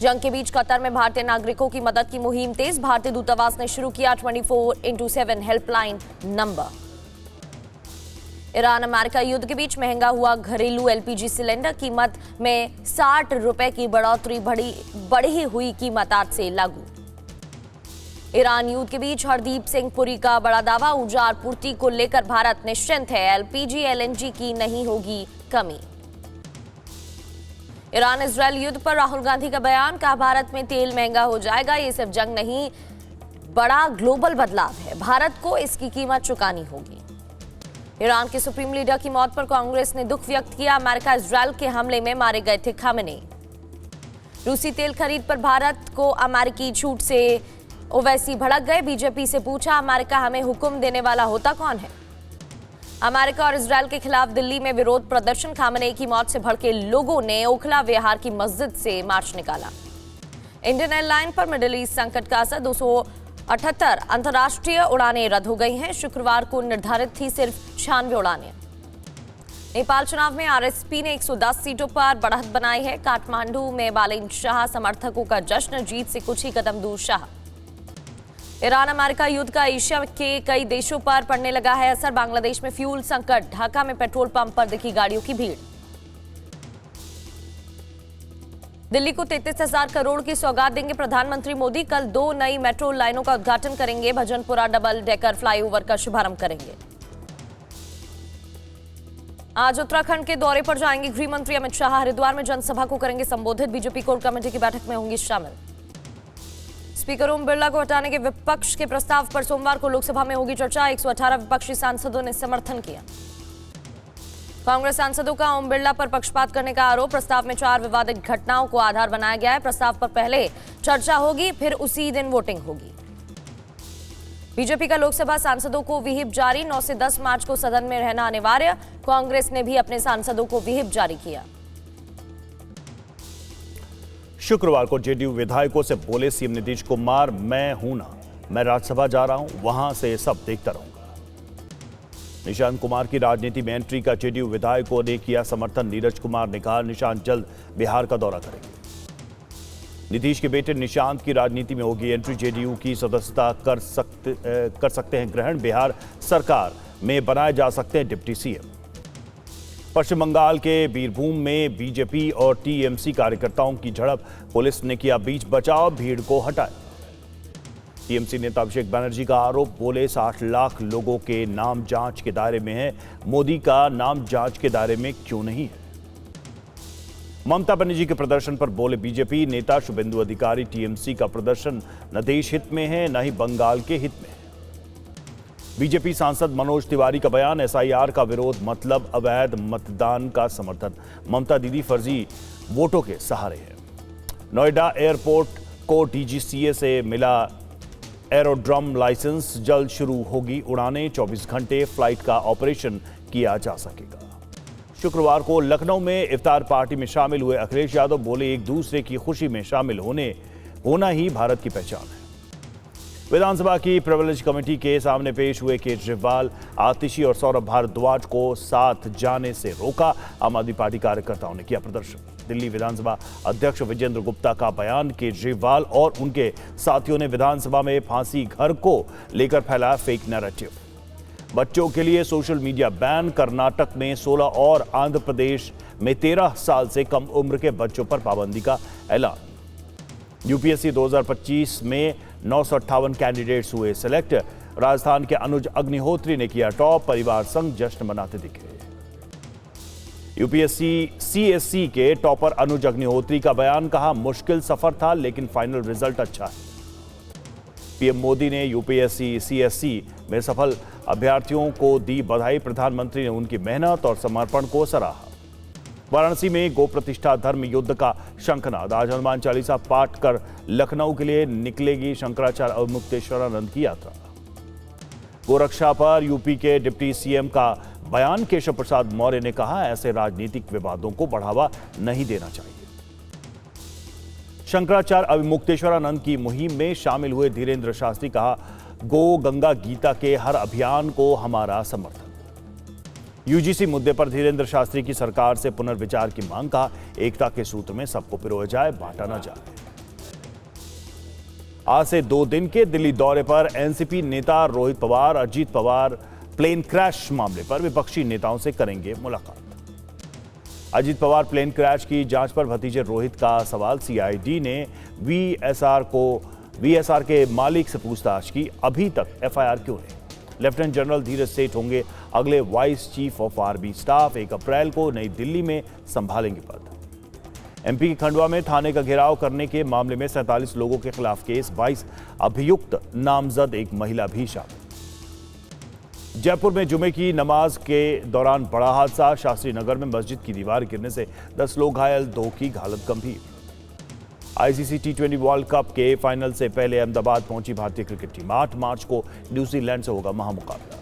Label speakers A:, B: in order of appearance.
A: जंग के बीच कतर में भारतीय नागरिकों की मदद की मुहिम तेज। भारतीय दूतावास ने शुरू किया 24x7 helpline number. Iran America युद्ध के बीच महंगा हुआ घरेलू एलपीजी सिलेंडर। कीमत में 60 रुपए की बढ़ोतरी। बढ़ी हुई कीमत आज से लागू। ईरान युद्ध के बीच हरदीप सिंह पुरी का बड़ा दावा। ऊर्जा आपूर्ति को लेकर भारत निश्चिंत है। एलपीजी एलएनजी की नहीं होगी कमी। ईरान इजरायल युद्ध पर राहुल गांधी का बयान। कहा भारत में तेल महंगा हो जाएगा। ये सिर्फ जंग नहीं, बड़ा ग्लोबल बदलाव है। भारत को इसकी कीमत चुकानी होगी। ईरान के सुप्रीम लीडर की मौत पर कांग्रेस ने दुख व्यक्त किया। अमेरिका इजरायल के हमले में मारे गए थे खामेनेई। रूसी तेल खरीद पर भारत को अमेरिकी छूट से ओवैसी भड़क गए। बीजेपी से पूछा, अमेरिका हमें हुक्म देने वाला होता कौन है। अमेरिका और इजरायल के खिलाफ दिल्ली में विरोध प्रदर्शन। खामेनेई की मौत से भड़के लोगों ने ओखला विहार की मस्जिद से मार्च निकाला। इंडियन एयरलाइन पर मिडिल ईस्ट संकट का असर। 278 अंतर्राष्ट्रीय उड़ानें रद्द हो गई हैं। शुक्रवार को निर्धारित थी सिर्फ 96 उड़ानें। नेपाल चुनाव में आरएसपी ने 110 सीटों पर बढ़त बनाई है। काठमांडू में बालेन शाह समर्थकों का जश्न। जीत से कुछ ही कदम दूर शाह। ईरान अमेरिका युद्ध का एशिया के कई देशों पर पड़ने लगा है असर। बांग्लादेश में फ्यूल संकट। ढाका में पेट्रोल पंप पर दिखी गाड़ियों की भीड़। दिल्ली को 33,000 करोड़ की सौगात देंगे प्रधानमंत्री मोदी। कल 2 नई मेट्रो लाइनों का उद्घाटन करेंगे। भजनपुरा डबल डेकर फ्लाईओवर का शुभारंभ करेंगे। आज उत्तराखंड के दौरे पर जाएंगे गृह मंत्री अमित शाह। हरिद्वार में जनसभा को करेंगे संबोधित। बीजेपी कोर कमेटी की बैठक में होंगे शामिल। स्पीकर ओम बिरला को हटाने के विपक्ष के प्रस्ताव पर सोमवार को लोकसभा में होगी चर्चा। 118 विपक्षी सांसदों ने समर्थन किया। कांग्रेस सांसदों का ओम बिरला पर पक्षपात करने का आरोप। प्रस्ताव में 4 विवादित घटनाओं को आधार बनाया गया है। प्रस्ताव पर पहले चर्चा होगी, फिर उसी दिन वोटिंग होगी। बीजेपी का लोकसभा सांसदों को व्हिप जारी। 9 से 10 मार्च को सदन में रहना अनिवार्य। कांग्रेस ने भी अपने सांसदों को व्हिप जारी किया।
B: शुक्रवार को जेडीयू विधायकों से बोले सीएम नीतीश कुमार, मैं हूं ना, मैं राज्यसभा जा रहा हूं, वहां से सब देखता रहूंगा। निशांत कुमार की राजनीति में एंट्री का जेडीयू विधायकों ने किया समर्थन। नीरज कुमार ने कहा, निशांत जल्द बिहार का दौरा करेंगे। नीतीश के बेटे निशांत की राजनीति में होगी एंट्री। जेडीयू की सदस्यता कर सकते हैं ग्रहण। बिहार सरकार में बनाए जा सकते हैं डिप्टी सीएम। पश्चिम बंगाल के बीरभूम में बीजेपी और टीएमसी कार्यकर्ताओं की झड़प। पुलिस ने किया बीच बचाव, भीड़ को हटाया। टीएमसी नेता अभिषेक बनर्जी का आरोप। बोले 60 लाख लोगों के नाम जांच के दायरे में है, मोदी का नाम जांच के दायरे में क्यों नहीं है। ममता बनर्जी के प्रदर्शन पर बोले बीजेपी नेता शुभेंदु अधिकारी, टीएमसी का प्रदर्शन न देश हित में है न ही बंगाल के हित में है। बीजेपी सांसद मनोज तिवारी का बयान। एसआईआर का विरोध मतलब अवैध मतदान का समर्थन। ममता दीदी फर्जी वोटों के सहारे हैं। नोएडा एयरपोर्ट को डीजीसीए से मिला एरोड्रम लाइसेंस। जल्द शुरू होगी उड़ानें। 24 घंटे फ्लाइट का ऑपरेशन किया जा सकेगा। शुक्रवार को लखनऊ में इफ्तार पार्टी में शामिल हुए अखिलेश यादव। बोले, एक दूसरे की खुशी में शामिल होना ही भारत की पहचान है। विधानसभा की प्रिविलेज कमेटी के सामने पेश हुए केजरीवाल। आतिशी और सौरभ भारद्वाज को साथ जाने से रोका। आम आदमी पार्टी कार्यकर्ताओं ने किया प्रदर्शन। दिल्ली विधानसभा अध्यक्ष विजेंद्र गुप्ता का बयान। केजरीवाल और उनके साथियों ने विधानसभा में फांसी घर को लेकर फैलाया फेक नैरेटिव। बच्चों के लिए सोशल मीडिया बैन। कर्नाटक में 16 और आंध्र प्रदेश में 13 साल से कम उम्र के बच्चों पर पाबंदी का ऐलान। यूपीएससी 2025 में 958 कैंडिडेट्स हुए सिलेक्ट। राजस्थान के अनुज अग्निहोत्री ने किया टॉप। परिवार संग जश्न मनाते दिखे। यूपीएससी सीएससी के टॉपर अनुज अग्निहोत्री का बयान। कहा, मुश्किल सफर था लेकिन फाइनल रिजल्ट अच्छा है। पीएम मोदी ने यूपीएससी सीएससी में सफल अभ्यर्थियों को दी बधाई। प्रधानमंत्री ने उनकी मेहनत और समर्पण को सराहा। वाराणसी में गो प्रतिष्ठा धर्म युद्ध का शंखनाद। आज हनुमान चालीसा पाठ कर लखनऊ के लिए निकलेगी शंकराचार्य अवमुक्तेश्वरानंद की यात्रा। गोरक्षा पर यूपी के डिप्टी सीएम का बयान। केशव प्रसाद मौर्य ने कहा, ऐसे राजनीतिक विवादों को बढ़ावा नहीं देना चाहिए। शंकराचार्य अवमुक्तेश्वरानंद की मुहिम में शामिल हुए धीरेन्द्र शास्त्री। कहा, गो गंगा गीता के हर अभियान को हमारा समर्थन। यूजीसी मुद्दे पर धीरेन्द्र शास्त्री की सरकार से पुनर्विचार की मांग। कहा, एकता के सूत्र में सबको पिरोया जाए, बांटा न जाए। आज से 2 दिन के दिल्ली दौरे पर एनसीपी नेता रोहित पवार, अजीत पवार प्लेन क्रैश मामले पर विपक्षी नेताओं से करेंगे मुलाकात। अजीत पवार प्लेन क्रैश की जांच पर भतीजे रोहित का सवाल। सीआईडी ने वीएसआर के मालिक से पूछताछ की, अभी तक एफआईआर क्यों नहीं? लेफ्टिनेंट जनरल धीरज सेठ होंगे अगले vice chief of army staff. 1 अप्रैल को नई दिल्ली में संभालेंगे पद। एमपी के खंडवा में थाने का घेराव करने के मामले में 47 लोगों के खिलाफ केस, 22 अभियुक्त नामजद, एक महिला भी शामिल। जयपुर में जुमे की नमाज के दौरान बड़ा हादसा। शास्त्री नगर में मस्जिद की दीवार गिरने से 10 लोग घायल, 2 की हालत गंभीर। आईसीसी टी20 वर्ल्ड कप के फाइनल से पहले अहमदाबाद पहुंची भारतीय क्रिकेट टीम। 8 मार्च को न्यूजीलैंड से होगा महामुकाबला।